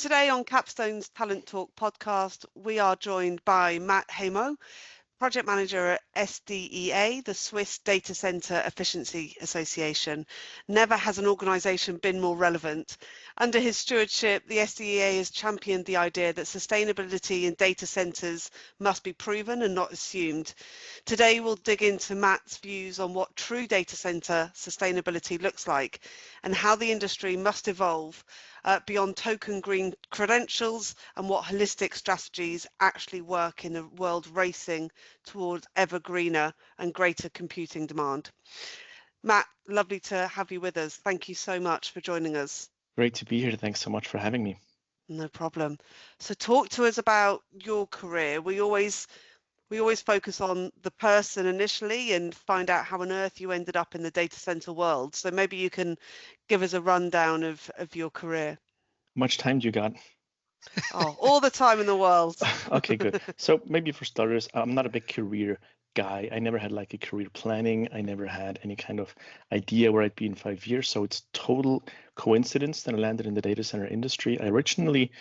today on Capstone's Talent Talk podcast, we are joined by Matt Haymoz, Project Manager at SDEA, the Swiss Datacenter Efficiency Association. Never has an organisation been more relevant. Under his stewardship, the SDEA has championed the idea that sustainability in data centres must be proven and not assumed. Today, we'll dig into Matt's views on what true data centre sustainability looks like and how the industry must evolve beyond token green credentials and what holistic strategies actually work in a world racing towards ever greener and greater computing demand. Matt, lovely to have you with us. Thank you so much for joining us. Great to be here. Thanks so much for having me. No problem. So talk to us about your career. We always focus on the person initially and find out how on earth you ended up in the data center world. So maybe you can give us a rundown of your career. How much time do you got? Oh, all the time in the world. Okay, good. So maybe for starters, I'm not a big career guy. I never had like a career planning. I never had any kind of idea where I'd be in 5 years. So it's total coincidence that I landed in the data center industry. I originally,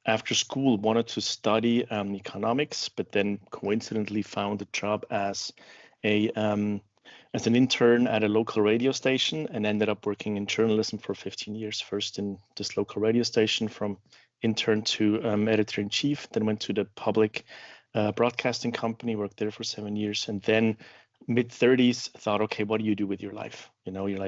after school, wanted to study economics, but then coincidentally found a job as an intern at a local radio station and ended up working in journalism for 15 years, first in this local radio station from intern to editor-in-chief, then went to the public broadcasting company, worked there for 7 years, and then mid-30s thought, okay, what do you do with your life? You know, you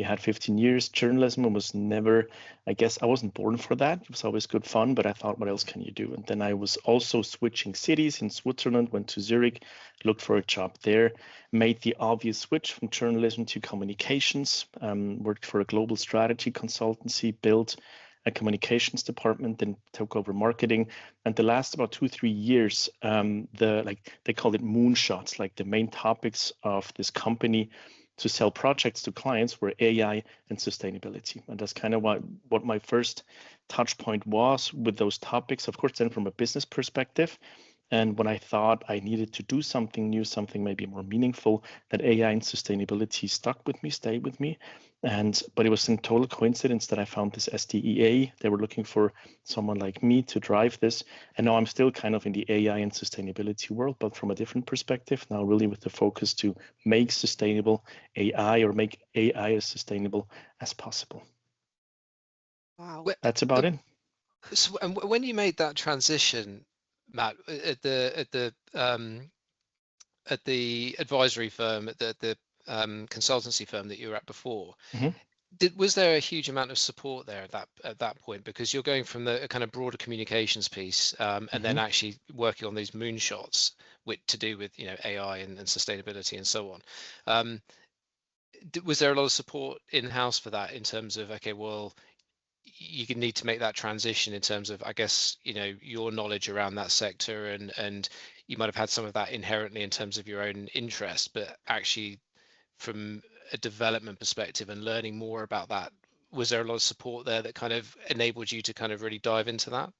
had 15 years. Journalism was never, I guess I wasn't born for that. It was always good fun, but I thought, what else can you do? And then I was also switching cities in Switzerland, went to Zurich, looked for a job there, made the obvious switch from journalism to communications, worked for a global strategy consultancy, built a communications department, then took over marketing. And the last about 2-3 years, they called it moonshots, like the main topics of this company to sell projects to clients were AI and sustainability. And that's kind of what my first touch point was with those topics, of course, then from a business perspective. And when I thought I needed to do something new, something maybe more meaningful, that AI and sustainability stuck with me, stayed with me. But it was in total coincidence that I found this SDEA. They were looking for someone like me to drive this. And now I'm still kind of in the AI and sustainability world, but from a different perspective, now really with the focus to make sustainable AI or make AI as sustainable as possible. Wow. That's about it. So, and when you made that transition, Matt, at the advisory firm, at the consultancy firm that you were at before, was there a huge amount of support there at that point? Because you're going from the kind of broader communications piece and then actually working on these moonshots to do with AI and sustainability and so on. Was there a lot of support in-house for that in terms of, okay, well, you could need to make that transition in terms of, I guess, your knowledge around that sector, and you might have had some of that inherently in terms of your own interest, but actually from a development perspective and learning more about that, was there a lot of support there that kind of enabled you to kind of really dive into that?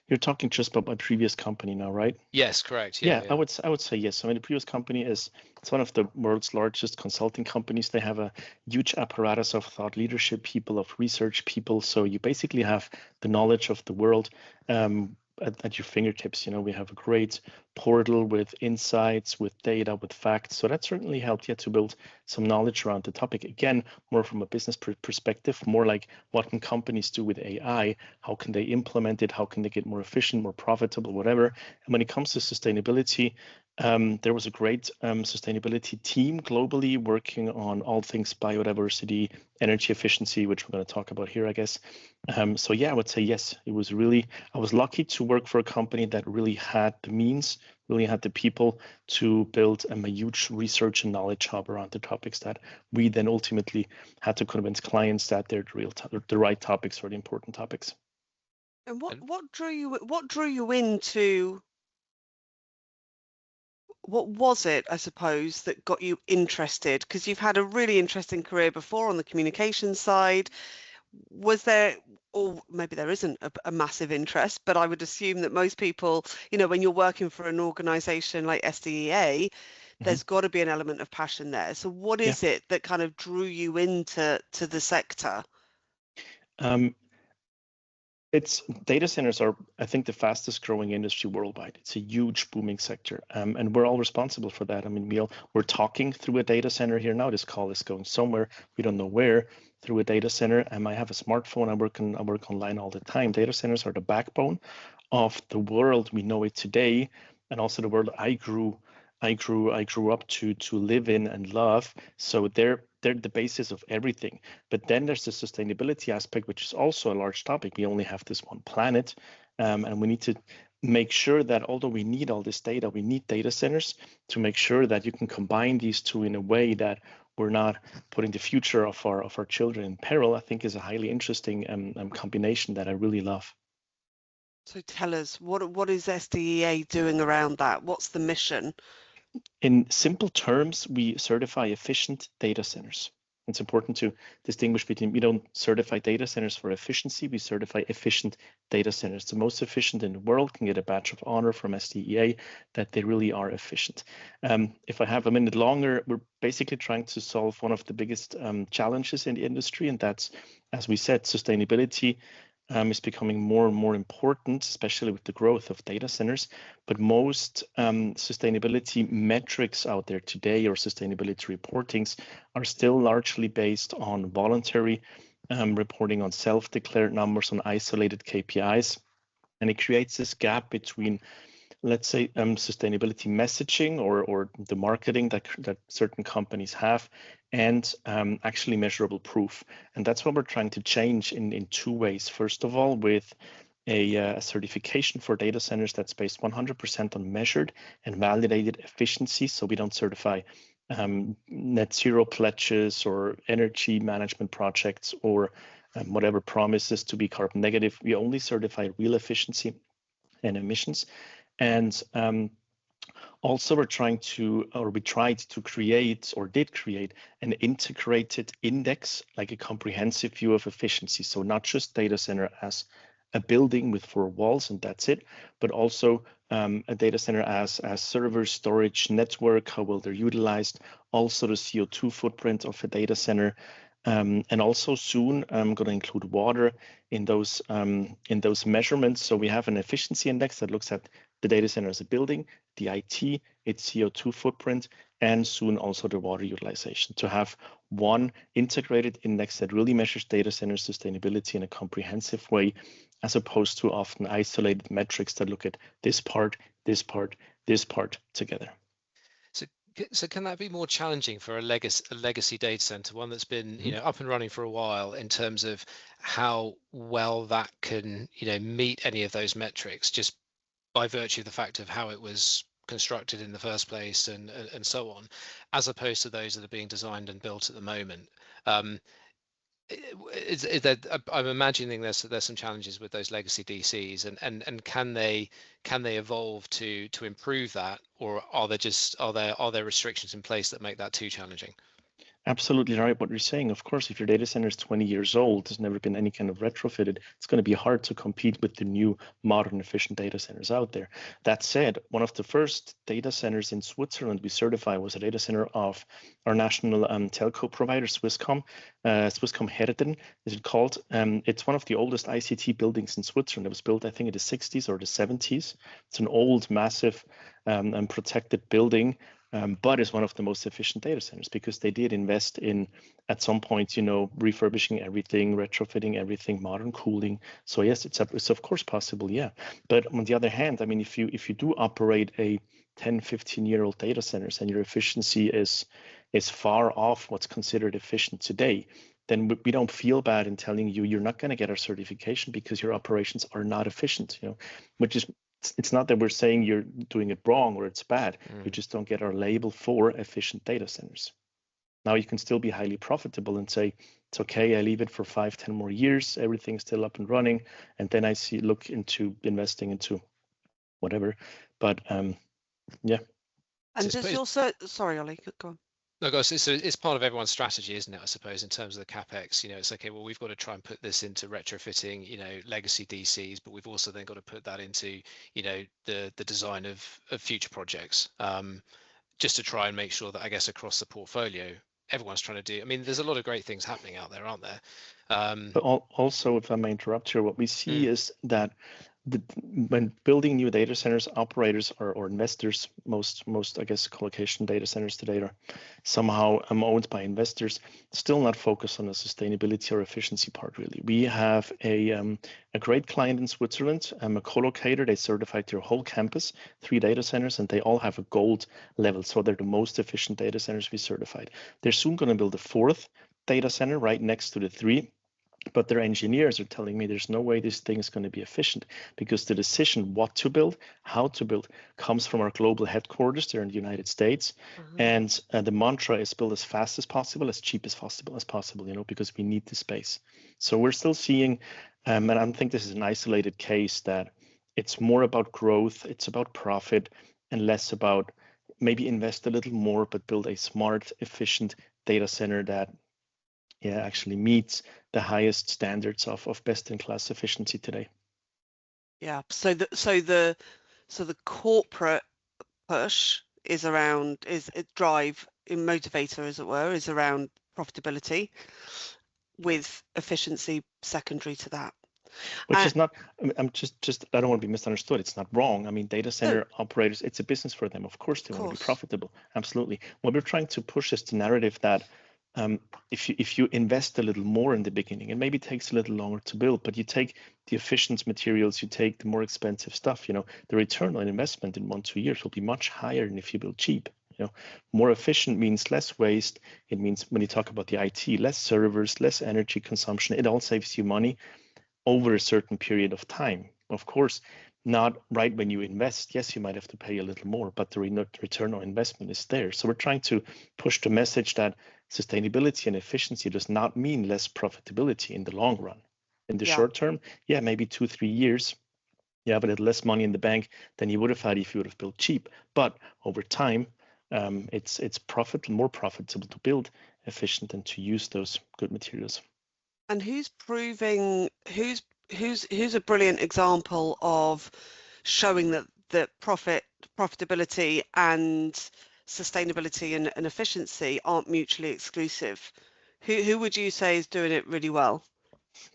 You're talking just about my previous company now, right? Yes, correct. Yeah. I would say yes. I mean, the previous company it's one of the world's largest consulting companies. They have a huge apparatus of thought leadership people, of research people. So you basically have the knowledge of the world at your fingertips. We have a great portal with insights, with data, with facts. So that certainly helped to build some knowledge around the topic. Again, more from a business perspective, more like what can companies do with AI? How can they implement it? How can they get more efficient, more profitable, whatever? And when it comes to sustainability, there was a great sustainability team globally working on all things biodiversity, energy efficiency, which we're going to talk about here, I guess. So yeah, I would say yes. I was lucky to work for a company that really had the means, really had the people to build a huge research and knowledge hub around the topics that we then ultimately had to convince clients that they're the right topics for the important topics. And what drew you into? What was it, I suppose, that got you interested? Because you've had a really interesting career before on the communication side. Was there, or maybe there isn't a massive interest, but I would assume that most people, when you're working for an organization like SDEA, there's got to be an element of passion there. So what is it that kind of drew you into the sector? It's data centers are, I think, the fastest growing industry worldwide. It's a huge booming sector, and we're all responsible for that. I mean, we're talking through a data center here now. This call is going somewhere, we don't know where, through a data center. I have a smartphone. I work online all the time. Data centers are the backbone of the world we know it today, and also the world I grew up to live in and love. So they're the basis of everything. But then there's the sustainability aspect, which is also a large topic. We only have this one planet, and we need to make sure that although we need all this data, we need data centers to make sure that you can combine these two in a way that we're not putting the future of our children in peril. I think is a highly interesting combination that I really love. So tell us, what is SDEA doing around that? What's the mission? In simple terms, we certify efficient data centers. It's important to distinguish between, we don't certify data centers for efficiency, we certify efficient data centers. The most efficient in the world can get a badge of honor from SDEA that they really are efficient. If I have a minute longer, we're basically trying to solve one of the biggest challenges in the industry, and that's, as we said, sustainability. Is becoming more and more important, especially with the growth of data centers. But most sustainability metrics out there today, or sustainability reportings, are still largely based on voluntary reporting, on self-declared numbers, on isolated KPIs. And it creates this gap between, let's say, sustainability messaging or the marketing that certain companies have, and actually measurable proof. And that's what we're trying to change in two ways. First of all, with a certification for data centers that's based 100% on measured and validated efficiency. So we don't certify net zero pledges or energy management projects or whatever promises to be carbon negative. We only certify real efficiency and emissions. And also we tried to create, or did create, an integrated index, like a comprehensive view of efficiency. So not just data center as a building with 4 walls and that's it, but also a data center as server, storage, network, how well they're utilized, also the CO2 footprint of a data center. And also soon I'm going to include water in those measurements. So we have an efficiency index that looks at the data center as a building, the IT, its CO2 footprint, and soon also the water utilization, to have one integrated index that really measures data center sustainability in a comprehensive way, as opposed to often isolated metrics that look at this part, this part, this part together. So can that be more challenging for a legacy data center, one that's been up and running for a while, in terms of how well that can meet any of those metrics, just by virtue of the fact of how it was constructed in the first place and so on, as opposed to those that are being designed and built at the moment? I'm imagining there's some challenges with those legacy DCs, and can they evolve to improve that, or are there restrictions in place that make that too challenging? Absolutely right what you're saying. Of course, if your data center is 20 years old, has never been any kind of retrofitted, it's going to be hard to compete with the new modern efficient data centers out there. That said, one of the first data centers in Switzerland we certified was a data center of our national telco provider, Swisscom Herden is it called. It's one of the oldest ICT buildings in Switzerland. It was built, I think, in the 60s or the 70s. It's an old, massive and protected building. But it's one of the most efficient data centers because they did invest in, at some point, refurbishing everything, retrofitting everything, modern cooling. So yes, it's of course possible, yeah. But on the other hand, I mean, if you do operate a 10, 15-year-old data centers and your efficiency is far off what's considered efficient today, then we don't feel bad in telling you you're not going to get our certification because your operations are not efficient, which is, it's not that we're saying you're doing it wrong or it's bad. You just don't get our label for efficient data centers. Now you can still be highly profitable and say, it's okay, I leave it for 5, 10 more years, everything's still up and running, and then I look into investing into whatever. But yeah. And does your sorry, Oli, go on. No, guys, so it's part of everyone's strategy, isn't it? I suppose, in terms of the capex, it's okay. Well, we've got to try and put this into retrofitting, legacy DCs, but we've also then got to put that into, the design of future projects, just to try and make sure that, I guess, across the portfolio, everyone's trying to do. I mean, there's a lot of great things happening out there, aren't there? But also, if I may interrupt here, what we see is that when building new data centers, operators or investors, most I guess colocation data centers today are somehow owned by investors, still not focused on the sustainability or efficiency part really. We have a great client in Switzerland, a colocator. They certified their whole campus, 3 data centers, and they all have a gold level. So they're the most efficient data centers we certified. They're soon going to build a 4th data center right next to the 3. But their engineers are telling me there's no way this thing is going to be efficient, because the decision what to build, how to build, comes from our global headquarters there in the United States. And the mantra is build as fast as possible, as cheap as possible, you know, because we need the space. So we're still seeing, and I don't think this is an isolated case, that it's more about growth, it's about profit, and less about maybe invest a little more, but build a smart, efficient data center that actually meets the highest standards of best-in-class efficiency today. Yeah. So the corporate push is around motivator, as it were, is around profitability, with efficiency secondary to that. Which is not, I'm just I don't want to be misunderstood. It's not wrong. I mean, data center operators, it's a business for them. Of course, they want to be profitable. Absolutely. What we're trying to push is the narrative that if you invest a little more in the beginning, it maybe takes a little longer to build, but you take the efficient materials, you take the more expensive stuff, you know, the return on investment in 1-2 years will be much higher than if you build cheap. You know, more efficient means less waste. It means, when you talk about the IT, less servers, less energy consumption. It all saves you money over a certain period of time. Of course, not right when you invest. Yes, you might have to pay a little more, but the return on investment is there. So we're trying to push the message that sustainability and efficiency does not mean less profitability in the long run. In the short term, maybe 2-3 years, you have a little less money in the bank than you would have had if you would have built cheap. But over time, it's more profitable to build efficient and to use those good materials. And who's a brilliant example of showing that profitability and sustainability and efficiency aren't mutually exclusive? Who would you say is doing it really well?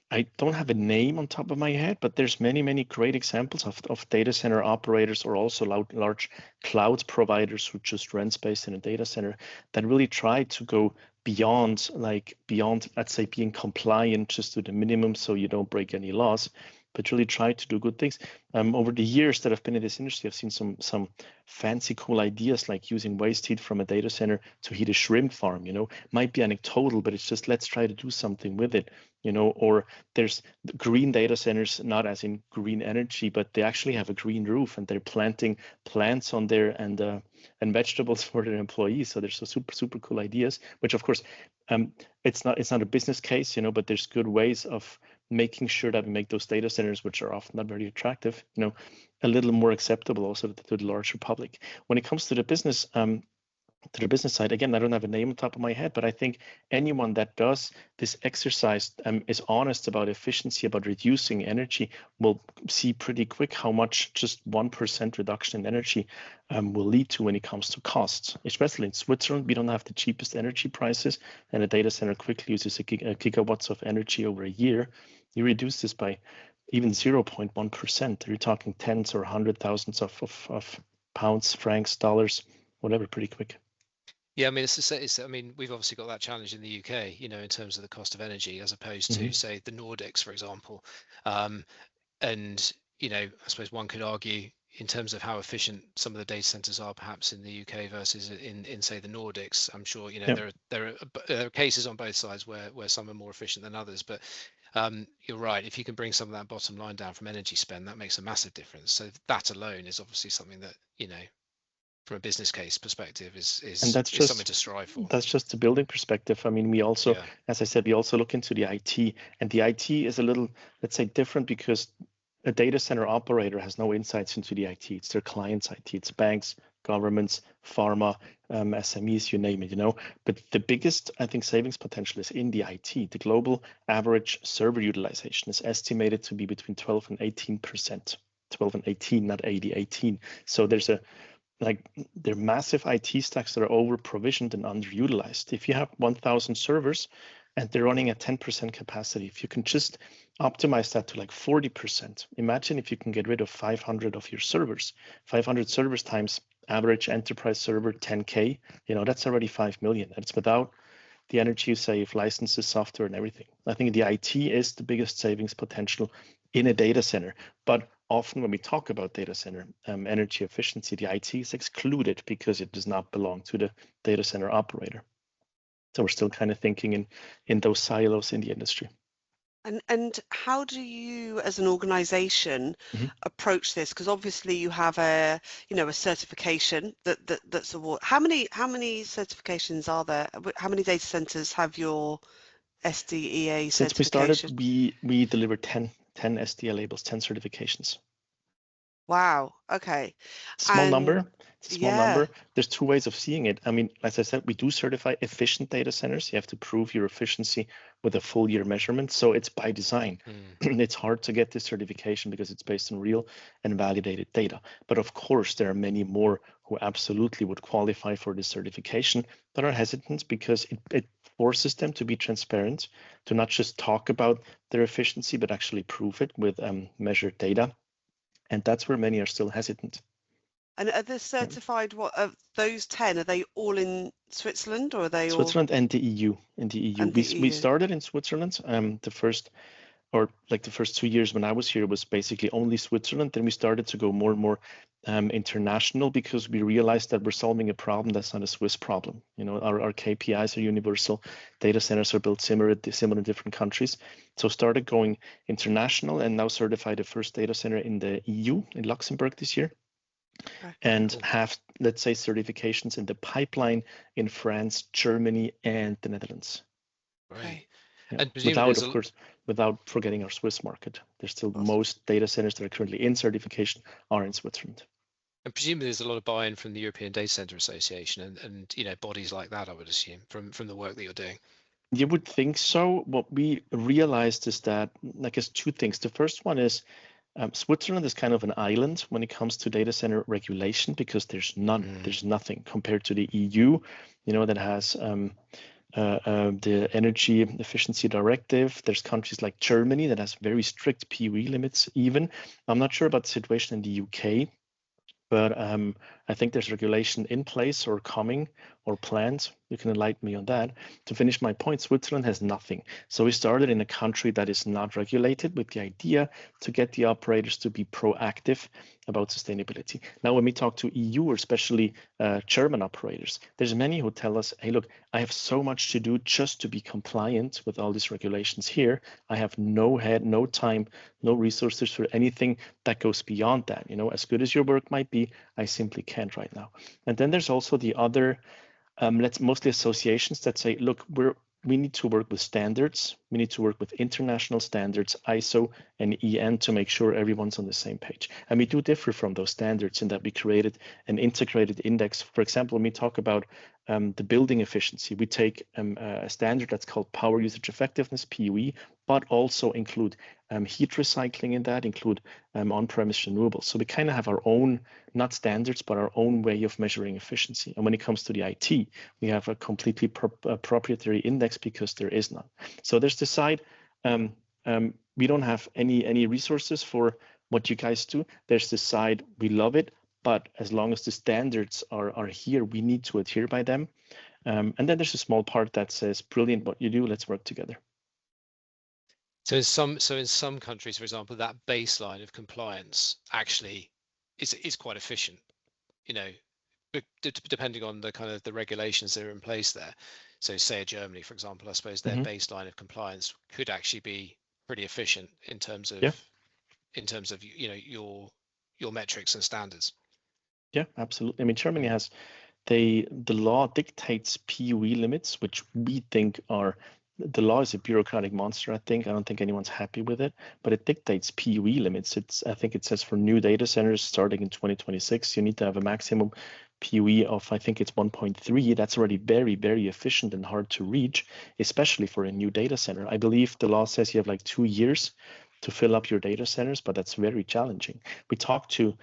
I don't have a name on top of my head, but there's many great examples of data center operators, or also large cloud providers who just rent space in a data center, that really try to go beyond, let's say, being compliant just to the minimum so you don't break any laws, but really try to do good things. Over the years that I've been in this industry, I've seen some fancy, cool ideas, like using waste heat from a data center to heat a shrimp farm. You know, might be anecdotal, but it's just, let's try to do something with it. You know, or there's green data centers, not as in green energy, but they actually have a green roof and they're planting plants on there and vegetables for their employees. So there's some super cool ideas, which of course, it's not a business case, you know, but there's good ways of making sure that we make those data centers, which are often not very attractive, you know, a little more acceptable also to the larger public. When it comes to the business side, again, I don't have a name on top of my head, but I think anyone that does this exercise, is honest about efficiency, about reducing energy, will see pretty quick how much just 1% reduction in energy will lead to when it comes to costs. Especially in Switzerland, we don't have the cheapest energy prices, and a data center quickly uses a gigawatts of energy over a year. You reduce this by even 0.1%. You're talking tens or hundred thousands of pounds, francs, dollars, whatever, pretty quick. Yeah, I mean, I mean, we've obviously got that challenge in the UK, you know, in terms of the cost of energy, as opposed to, say, the Nordics, for example. And, you know, I suppose one could argue in terms of how efficient some of the data centers are, perhaps in the UK versus in say, the Nordics. I'm sure, you know, there are cases on both sides where some are more efficient than others. But you're right. If you can bring some of that bottom line down from energy spend, that makes a massive difference. So that alone is obviously something that, you know, from a business case perspective is something to strive for. That's just the building perspective. I mean, we also, as I said, we also look into the IT, and the IT is a little, let's say, different, because a data center operator has no insights into the IT. It's their client's IT. It's banks, governments, pharma, SMEs, you name it, you know. But the biggest, I think, savings potential is in the IT. The global average server utilization is estimated to be between 12 and 18%. 12 and 18, not 80, 18. So there's a like they're massive IT stacks that are over provisioned and underutilized. If you have 1,000 servers and they're running at 10% capacity, if you can just optimize that to like 40%, imagine if you can get rid of 500 of your servers. 500 servers times average enterprise server 10K, that's already 5 million. That's without the energy you save, licenses, software, and everything. I think the IT is the biggest savings potential in a data center. But often when we talk about data center energy efficiency, the IT is excluded because it does not belong to the data center operator. So we're still kind of thinking in those silos in the industry. And how do you, as an organization, approach this? Because obviously you have a certification that's award. How many certifications are there? How many data centers have your SDEA certification? Since we started, we delivered 10 SDEA labels, 10 certifications. Wow. Okay. Small number. It's a small number. There's two ways of seeing it. I mean, as I said, we do certify efficient data centers. You have to prove your efficiency with a full year measurement. So it's by design. It's hard to get this certification because it's based on real and validated data. But of course, there are many more who absolutely would qualify for this certification but are hesitant because it forces them to be transparent, to not just talk about their efficiency, but actually prove it with measured data. And that's where many are still hesitant. And are they certified? What of those 10? Are they all in Switzerland, or are they Switzerland and the EU? In the EU, we started in Switzerland. The first 2 years when I was here was basically only Switzerland. Then we started to go more and more international because we realized that we're solving a problem that's not a Swiss problem. Our KPIs are universal. Data centers are built similar in different countries. So started going international and now certified the first data center in the EU in Luxembourg this year. And have, let's say, certifications in the pipeline in France, Germany, and the Netherlands. Right. Yeah. And without forgetting our Swiss market. There's still most data centers that are currently in certification are in Switzerland. And presumably there's a lot of buy-in from the European Data Center Association and bodies like that, I would assume, from the work that you're doing. You would think so. What we realized is that, I guess, two things. The first one is Switzerland is kind of an island when it comes to data center regulation because there's none, there's nothing compared to the EU, that has the Energy Efficiency Directive. There's countries like Germany that has very strict PUE limits even. I'm not sure about the situation in the UK, but I think there's regulation in place or coming or planned. You can enlighten me on that. To finish my point, Switzerland has nothing. So we started in a country that is not regulated with the idea to get the operators to be proactive about sustainability. Now, when we talk to EU or especially German operators, there's many who tell us, hey, look, I have so much to do just to be compliant with all these regulations here. I have no head, no time, no resources for anything that goes beyond that. As good as your work might be, I simply can't right now. And then there's also the other, mostly associations that say, look, we need to work with standards. We need to work with international standards, ISO and EN, to make sure everyone's on the same page. And we do differ from those standards in that we created an integrated index. For example, when we talk about the building efficiency, we take a standard that's called power usage effectiveness, PUE, but also include heat recycling in that, include on-premise renewables. So we kind of have our own, not standards, but our own way of measuring efficiency. And when it comes to the IT, we have a completely proprietary index because there is none. So there's the side, we don't have any resources for what you guys do. There's the side, we love it, but as long as the standards are here, we need to adhere by them. And then there's a small part that says, brilliant what you do, let's work together. So in some countries, for example, that baseline of compliance actually is quite efficient, depending on the kind of the regulations that are in place there. So say Germany, for example, I suppose their baseline of compliance could actually be pretty efficient in terms of your metrics and standards. Yeah, absolutely. I mean, Germany has the law dictates PUE limits, which we think are, the law is a bureaucratic monster. I don't think anyone's happy with it, but it dictates PUE limits. I think it says for new data centers starting in 2026, you need to have a maximum PUE of, I think it's 1.3. That's already very, very efficient and hard to reach, especially for a new data center. I believe the law says you have like 2 years to fill up your data centers, but that's very challenging. We talked to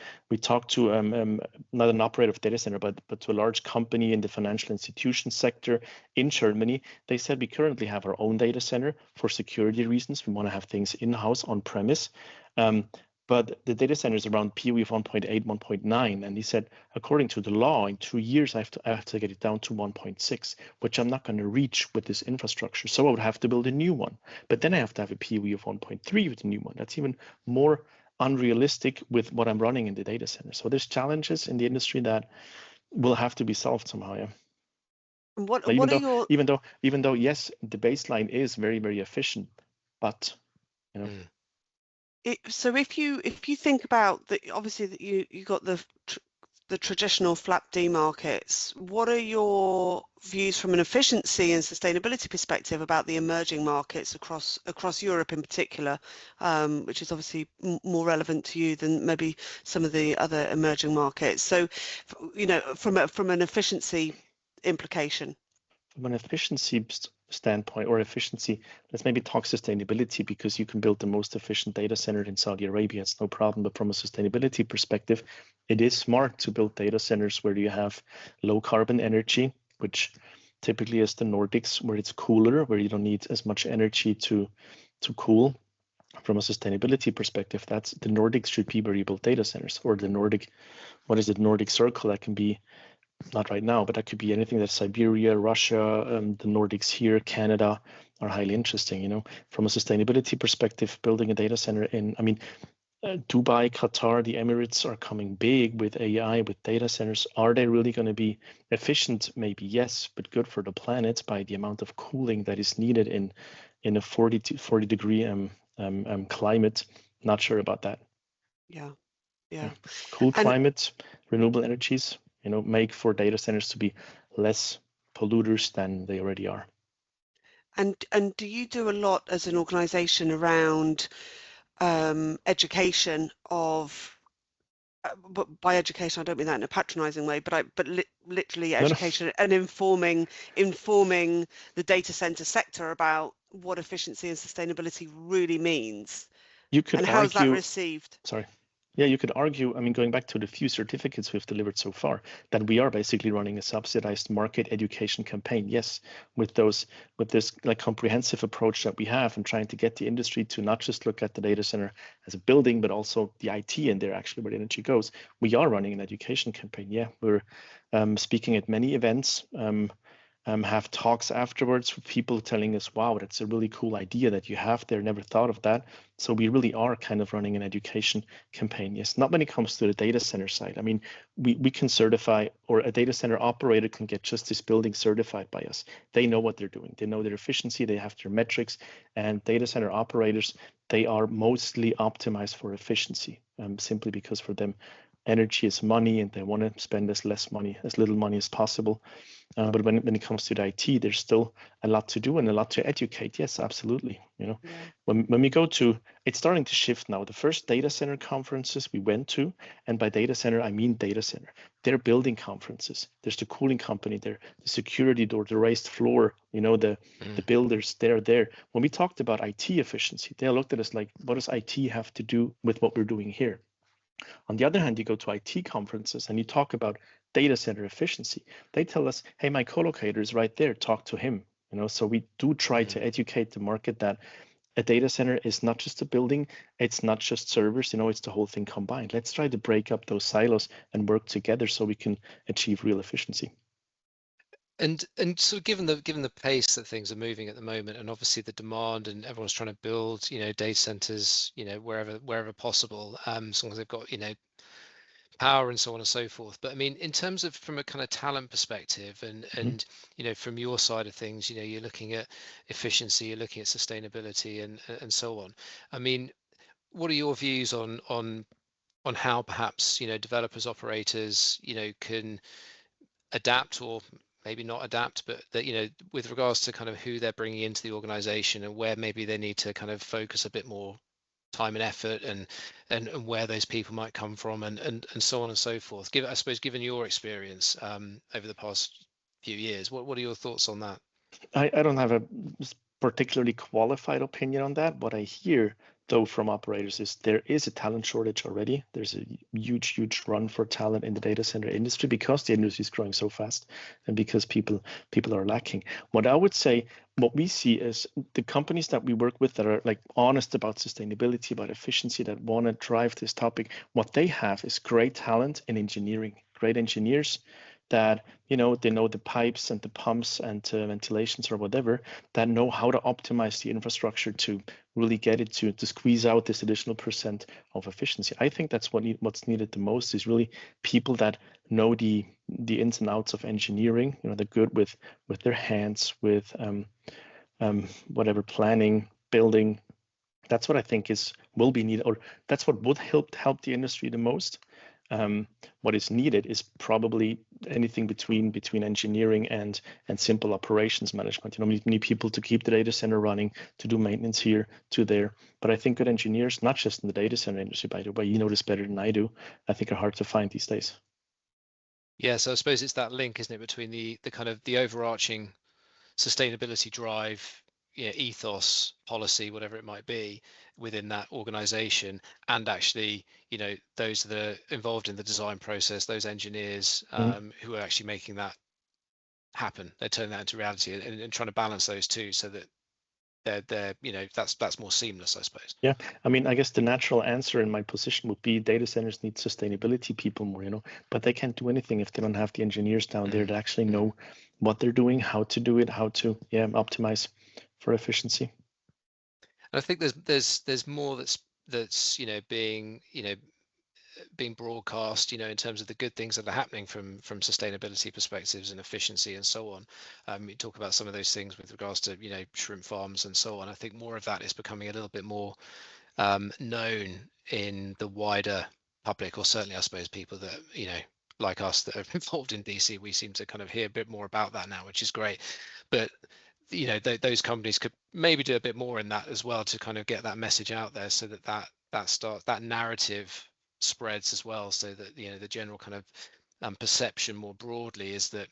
not an operator of data center, but to a large company in the financial institution sector in Germany. They said we currently have our own data center for security reasons. We want to have things in-house on premise. But the data center is around PUE of 1.8, 1.9. And he said, according to the law, in 2 years, I have to get it down to 1.6, which I'm not going to reach with this infrastructure. So I would have to build a new one. But then I have to have a PUE of 1.3 with a new one. That's even more unrealistic with what I'm running in the data center. So there's challenges in the industry that will have to be solved somehow. Yeah. Even though, yes, the baseline is very, very efficient, but you know. So if you think about that, obviously that you got the traditional FLAP-D markets, what are your views from an efficiency and sustainability perspective about the emerging markets across Europe in particular, which is obviously more relevant to you than maybe some of the other emerging markets? So, you know, from an efficiency implication. From an efficiency standpoint or efficiency, let's maybe talk sustainability, because you can build the most efficient data center in Saudi Arabia. It's no problem. But from a sustainability perspective, it is smart to build data centers where you have low carbon energy, which typically is the Nordics, where it's cooler, where you don't need as much energy to cool. From a sustainability perspective, that's the Nordics should be where you build data centers, or the Nordic, what is it, Nordic Circle? That can be, not right now, but that could be anything that Siberia, Russia, the Nordics here, Canada are highly interesting. You know, from a sustainability perspective, building a data center in, I mean, Dubai, Qatar, the Emirates are coming big with AI, with data centers. Are they really going to be efficient? Maybe yes, but good for the planet by the amount of cooling that is needed in a 40 degree climate. Not sure about that. Yeah. Cool climate, renewable energies, you know, make for data centers to be less polluters than they already are. And do you do a lot as an organization around education of, but by education I don't mean that in a patronizing way, but literally education and informing the data center sector about what efficiency and sustainability really means? You could and argue, how's that received? Sorry. Yeah, you could argue, I mean, going back to the few certificates we've delivered so far, that we are basically running a subsidized market education campaign. Yes, with this like comprehensive approach that we have, and trying to get the industry to not just look at the data center as a building, but also the IT in there, actually, where the energy goes. We are running an education campaign. Yeah, we're speaking at many events. Have talks afterwards with people telling us, wow, that's a really cool idea that you have there, never thought of that. So we really are kind of running an education campaign. Yes, not when it comes to the data center side. I mean, we can certify, or a data center operator can get just this building certified by us. They know what they're doing. They know their efficiency. They have their metrics. And data center operators, they are mostly optimized for efficiency, simply because for them, energy is money, and they want to spend as little money as possible. But when it comes to the IT, there's still a lot to do and a lot to educate. Yes, absolutely. You know, when we go to, it's starting to shift now. The first data center conferences we went to, and by data center, I mean data center, they're building conferences. There's the cooling company there, the security door, the raised floor, you know, the builders, they're there. When we talked about IT efficiency, they looked at us like, what does IT have to do with what we're doing here? On the other hand, you go to IT conferences and you talk about data center efficiency. They tell us, hey, my co-locator is right there, talk to him. You know, so we do try to educate the market that a data center is not just a building, it's not just servers, you know, it's the whole thing combined. Let's try to break up those silos and work together so we can achieve real efficiency. And so given the pace that things are moving at the moment, and obviously the demand, and everyone's trying to build, you know, data centers, you know, wherever possible, as long as they've got, you know, power and so on and so forth. But I mean, in terms of from a kind of talent perspective, and you know, from your side of things, you know, you're looking at efficiency, you're looking at sustainability, and so on. I mean, what are your views on how perhaps, you know, developers, operators, you know, can adapt, or maybe not adapt, but that, you know, with regards to kind of who they're bringing into the organization, and where maybe they need to kind of focus a bit more time and effort, and where those people might come from, and so on and so forth. I suppose, given your experience over the past few years, what are your thoughts on that? I don't have a particularly qualified opinion on that. What I hear though from operators is there is a talent shortage already. There's a huge run for talent in the data center industry because the industry is growing so fast and because people are lacking. What I would say, what we see is the companies that we work with that are like honest about sustainability, about efficiency, that want to drive this topic, what they have is great talent in engineering, great engineers that, you know, they know the pipes and the pumps and ventilations or whatever, that know how to optimize the infrastructure to really get it to squeeze out this additional % of efficiency. I think that's what's needed the most, is really people that know the ins and outs of engineering. You know, they're good with their hands, with whatever, planning, building. That's what I think will be needed, or that's what would help the industry the most. What is needed is probably anything between engineering and simple operations management. You know, we need people to keep the data center running, to do maintenance here, to there. But I think good engineers, not just in the data center industry, by the way, you know this better than I do, I think are hard to find these days. Yeah, so I suppose it's that link, isn't it, between the kind of the overarching sustainability drive, ethos, policy, whatever it might be within that organization, and actually, you know, those that are involved in the design process, those engineers who are actually making that happen. They're turning that into reality and trying to balance those two so that they're you know, that's more seamless, I suppose. Yeah, I mean, I guess the natural answer in my position would be data centers need sustainability people more, you know, but they can't do anything if they don't have the engineers down there that actually know what they're doing, how to do it, how to optimize for efficiency. And I think there's more that's you know being broadcast, you know, in terms of the good things that are happening from sustainability perspectives and efficiency and so on. You talk about some of those things with regards to, you know, shrimp farms and so on. I think more of that is becoming a little bit more known in the wider public, or certainly I suppose people that, you know, like us that are involved in DC, we seem to kind of hear a bit more about that now, which is great. But you know, those companies could maybe do a bit more in that as well to kind of get that message out there, so that narrative spreads as well, so that, you know, the general kind of perception more broadly is that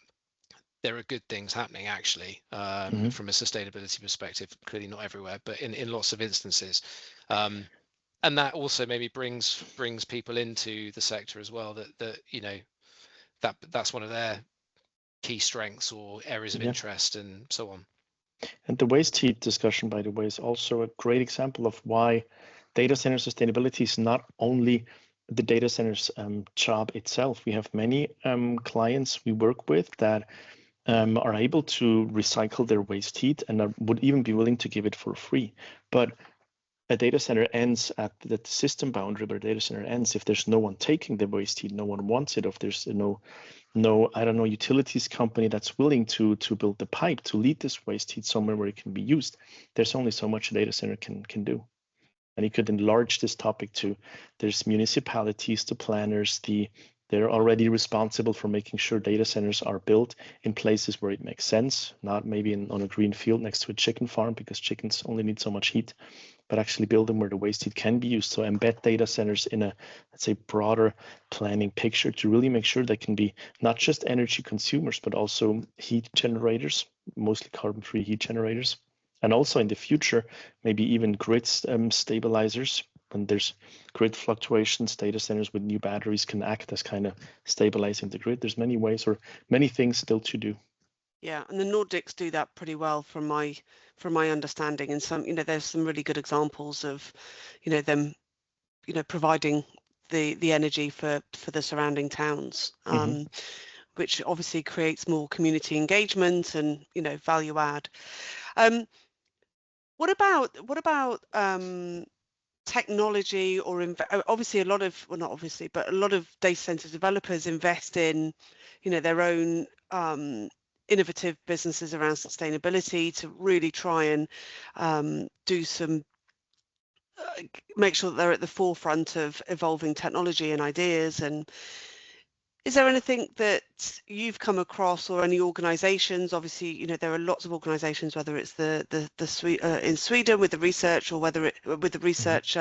there are good things happening actually from a sustainability perspective. Clearly not everywhere, but in lots of instances, and that also maybe brings people into the sector as well, that you know, that's one of their key strengths or areas of interest and so on. And the waste heat discussion, by the way, is also a great example of why data center sustainability is not only the data center's job itself. We have many clients we work with that are able to recycle their waste heat and would even be willing to give it for free. But a data center ends at the system boundary, where a data center ends if there's no one taking the waste heat, no one wants it, if there's no I don't know, utilities company that's willing to build the pipe to lead this waste heat somewhere where it can be used. There's only so much a data center can do. And you could enlarge this topic to, there's municipalities, the planners, they're already responsible for making sure data centers are built in places where it makes sense, not maybe on a green field next to a chicken farm, because chickens only need so much heat, but actually build them where the waste heat can be used. So embed data centers in a, let's say, broader planning picture to really make sure they can be not just energy consumers, but also heat generators, mostly carbon-free heat generators. And also in the future, maybe even grid stabilizers. When there's grid fluctuations, data centers with new batteries can act as kind of stabilizing the grid. There's many ways or many things still to do. Yeah, and the Nordics do that pretty well from my understanding. And some, you know, there's some really good examples of, you know, them, you know, providing the energy for the surrounding towns, which obviously creates more community engagement and, you know, value add. What about technology, or obviously a lot of, well, not obviously, but a lot of data center developers invest in, you know, their own innovative businesses around sustainability to really try and do some make sure that they're at the forefront of evolving technology and ideas. And is there anything that you've come across, or any organisations? Obviously, you know, there are lots of organisations, whether it's in Sweden with the research, or whether it with the research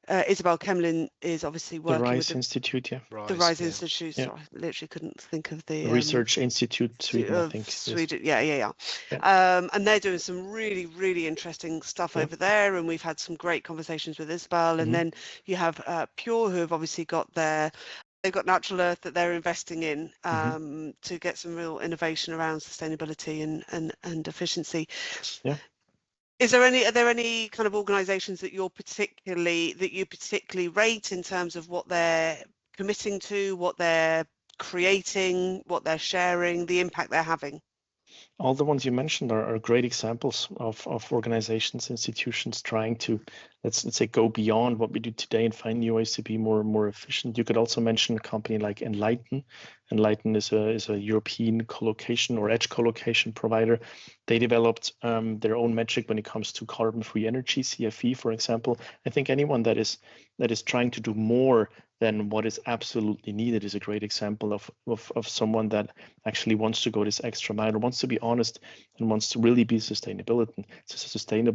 Isabel Kemlin is obviously working the with RISE Institute, yeah. The RISE yeah. Institute. Yeah. So I literally couldn't think of the Research Institute Sweden, I think. Sweden. Yes. Yeah. And they're doing some really, really interesting stuff Yeah. over there. And we've had some great conversations with Isabel. And then you have Pure, who have obviously got they've got Natural Earth that they're investing in to get some real innovation around sustainability and efficiency. Yeah. Are there any kind of organisations that you particularly rate in terms of what they're committing to, what they're creating, what they're sharing, the impact they're having? All the ones you mentioned are great examples of organizations, institutions trying to, let's say, go beyond what we do today and find new ways to be more efficient. You could also mention a company like Enlighten. Enlighten is a European colocation or edge colocation provider. They developed their own metric when it comes to carbon-free energy, CFE, for example. I think anyone that is trying to do more than what is absolutely needed is a great example of someone that actually wants to go this extra mile, or wants to be honest and wants to really be sustainable.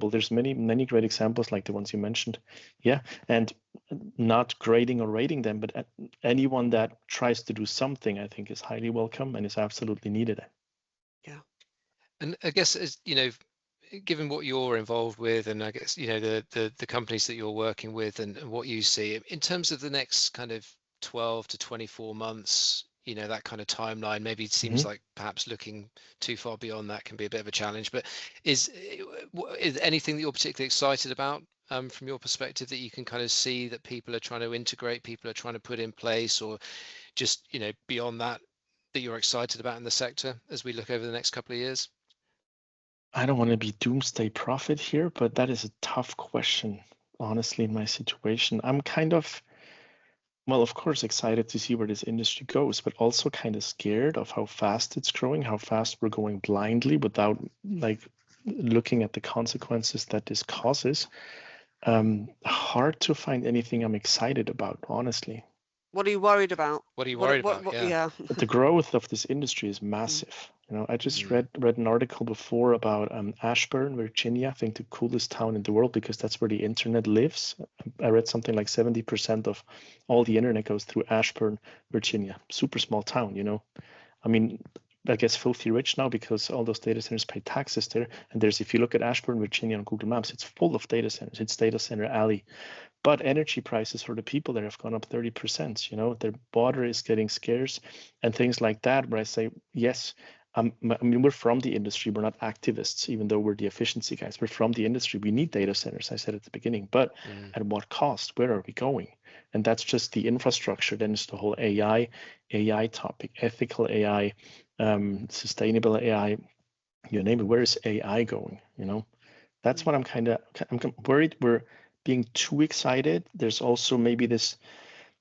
There's many great examples like the ones you mentioned. Yeah, and not grading or rating them, but anyone that tries to do something, I think, is highly welcome and is absolutely needed. Yeah. And I guess, as you know, given what you're involved with, and I guess, you know, the companies that you're working with and what you see in terms of the next kind of 12 to 24 months, you know, that kind of timeline, maybe it seems like perhaps looking too far beyond that can be a bit of a challenge, but is anything that you're particularly excited about from your perspective that you can kind of see that people are trying to integrate, people are trying to put in place, or just, you know, beyond that you're excited about in the sector as we look over the next couple of years? I don't want to be doomsday prophet here, but that is a tough question, honestly, in my situation. I'm kind of, well, of course, excited to see where this industry goes, but also kind of scared of how fast it's growing, how fast we're going blindly without like looking at the consequences that this causes. Hard to find anything I'm excited about, honestly. What are you worried about? What are you worried about? Yeah. The growth of this industry is massive. You know, I just read an article before about Ashburn, Virginia, I think the coolest town in the world because that's where the internet lives. I read something like 70% of all the internet goes through Ashburn, Virginia. Super small town, you know. I mean, I guess filthy rich now because all those data centers pay taxes there. And if you look at Ashburn, Virginia on Google Maps, it's full of data centers. It's data center alley. But energy prices for the people there have gone up 30%. You know, their water is getting scarce and things like that, where I say, yes, I mean, we're from the industry. We're not activists, even though we're the efficiency guys. We're from the industry. We need data centers, I said at the beginning. But at what cost? Where are we going? And that's just the infrastructure. Then it's the whole AI topic, ethical AI, sustainable AI, you name it. Where is AI going? You know, that's what I'm worried we're being too excited. There's also maybe this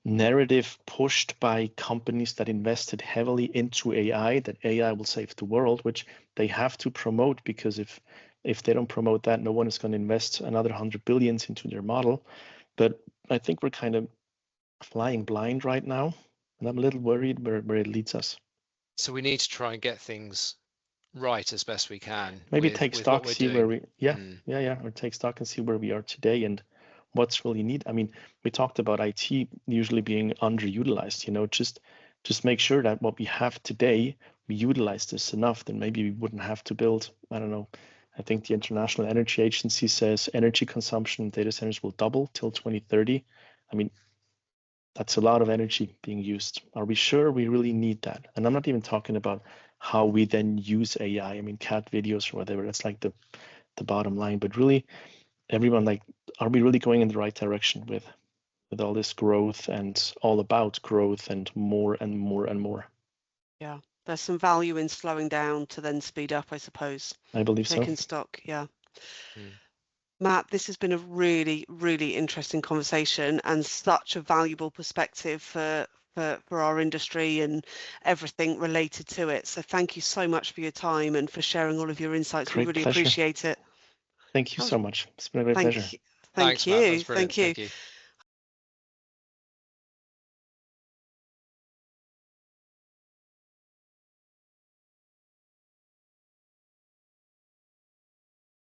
narrative pushed by companies that invested heavily into AI, that AI will save the world, which they have to promote, because if they don't promote that, no one is going to invest another 100 billions into their model. But I think we're kind of flying blind right now, and I'm a little worried where it leads us. So we need to try and get things right as best we can. Maybe take stock, see where we, or take stock and see where we are today and what's really needed. I mean, we talked about IT usually being underutilized, you know, just make sure that what we have today, we utilize this enough, then maybe we wouldn't have to build, I don't know, I think the International Energy Agency says energy consumption in data centers will double till 2030. I mean, that's a lot of energy being used. Are we sure we really need that? And I'm not even talking about how we then use AI. I mean, cat videos or whatever, that's like the bottom line. But really, everyone, like, are we really going in the right direction with all this growth and all about growth and more and more and more? Yeah, there's some value in slowing down to then speed up, I suppose. I believe Taking so. stock, yeah. Matt, this has been a really, really interesting conversation and such a valuable perspective for our industry and everything related to it. So thank you so much for your time and for sharing all of your insights. Great We really pleasure. appreciate it. Thank you so much. It's been a great pleasure. Thank you. Thanks, Matt. That was brilliant. Thank you. Thank you.